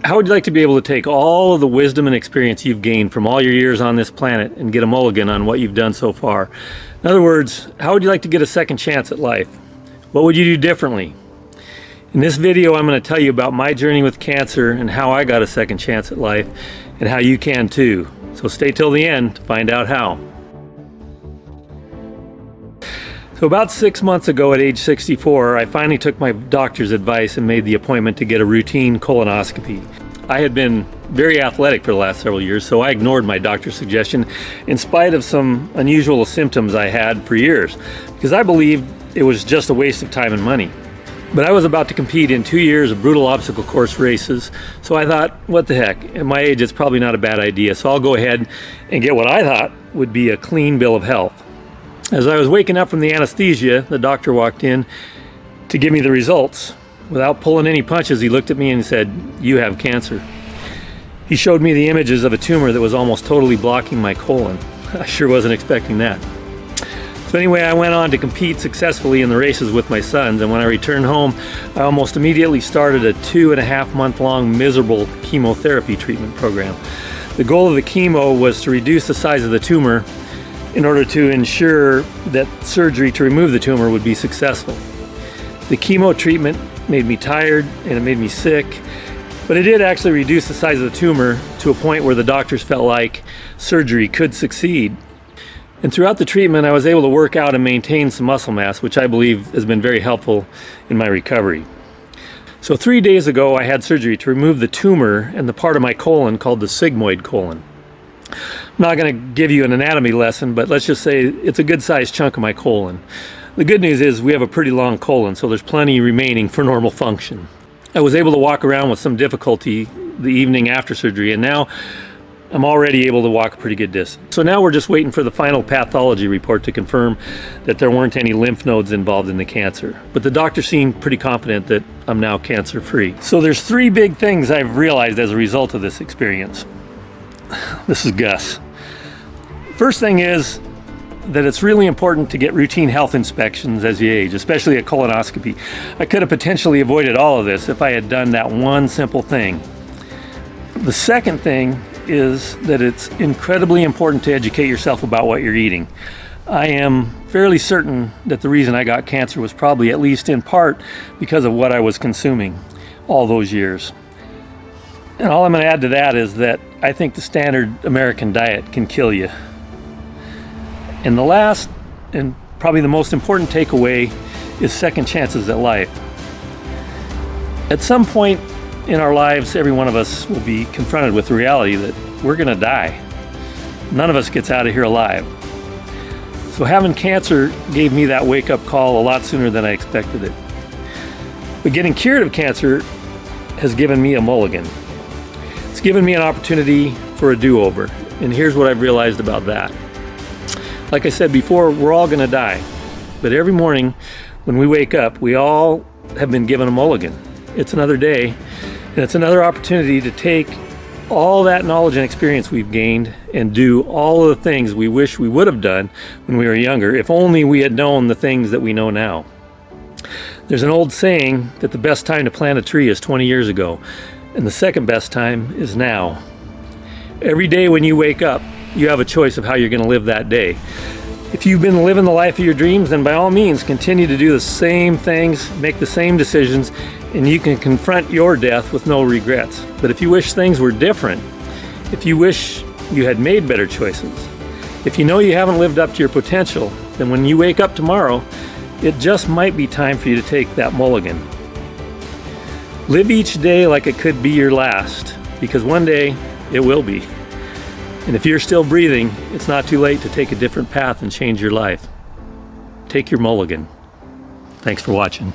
How would you like to be able to take all of the wisdom and experience you've gained from all your years on this planet and get a mulligan on what you've done so far? In other words, how would you like to get a second chance at life? What would you do differently? In this video, I'm going to tell you about my journey with cancer and how I got a second chance at life and how you can too. So stay till the end to find out how. So about 6 months ago at age 64, I finally took my doctor's advice and made the appointment to get a routine colonoscopy. I had been very athletic for the last several years, so I ignored my doctor's suggestion in spite of some unusual symptoms I had for years, because I believed it was just a waste of time and money. But I was about to compete in 2 years of brutal obstacle course races, so I thought, what the heck, at my age it's probably not a bad idea, so I'll go ahead and get what I thought would be a clean bill of health. As I was waking up from the anesthesia, the doctor walked in to give me the results. Without pulling any punches, he looked at me and said, "You have cancer." He showed me the images of a tumor that was almost totally blocking my colon. I sure wasn't expecting that. So anyway, I went on to compete successfully in the races with my sons, and when I returned home, I almost immediately started a 2.5-month-long miserable chemotherapy treatment program. The goal of the chemo was to reduce the size of the tumor in order to ensure that surgery to remove the tumor would be successful. The chemo treatment made me tired and it made me sick, but it did actually reduce the size of the tumor to a point where the doctors felt like surgery could succeed. And throughout the treatment, I was able to work out and maintain some muscle mass, which I believe has been very helpful in my recovery. So 3 days ago, I had surgery to remove the tumor and the part of my colon called the sigmoid colon. I'm not going to give you an anatomy lesson, but let's just say it's a good sized chunk of my colon. The good news is we have a pretty long colon, so there's plenty remaining for normal function. I was able to walk around with some difficulty the evening after surgery, and now I'm already able to walk a pretty good distance. So now we're just waiting for the final pathology report to confirm that there weren't any lymph nodes involved in the cancer. But the doctor seemed pretty confident that I'm now cancer free. So there's 3 big things I've realized as a result of this experience. This is Gus. First thing is that it's really important to get routine health inspections as you age, especially a colonoscopy. I could have potentially avoided all of this if I had done that one simple thing. The second thing is that it's incredibly important to educate yourself about what you're eating. I am fairly certain that the reason I got cancer was probably, at least in part, because of what I was consuming all those years. And all I'm going to add to that is that I think the standard American diet can kill you. And the last, and probably the most important takeaway, is second chances at life. At some point in our lives, every one of us will be confronted with the reality that we're going to die. None of us gets out of here alive. So having cancer gave me that wake-up call a lot sooner than I expected it. But getting cured of cancer has given me a mulligan. It's given me an opportunity for a do-over, and here's what I've realized about that. Like I said before, we're all going to die, but every morning when we wake up, we all have been given a mulligan. It's another day, and it's another opportunity to take all that knowledge and experience we've gained and do all of the things we wish we would have done when we were younger, if only we had known the things that we know now. There's an old saying that the best time to plant a tree is 20 years ago, and the second best time is now. Every day when you wake up, you have a choice of how you're going to live that day. If you've been living the life of your dreams, then by all means continue to do the same things, make the same decisions, and you can confront your death with no regrets. But if you wish things were different, if you wish you had made better choices, if you know you haven't lived up to your potential, then when you wake up tomorrow, it just might be time for you to take that mulligan. Live each day like it could be your last, because one day it will be. And if you're still breathing, it's not too late to take a different path and change your life. Take your mulligan. Thanks for watching.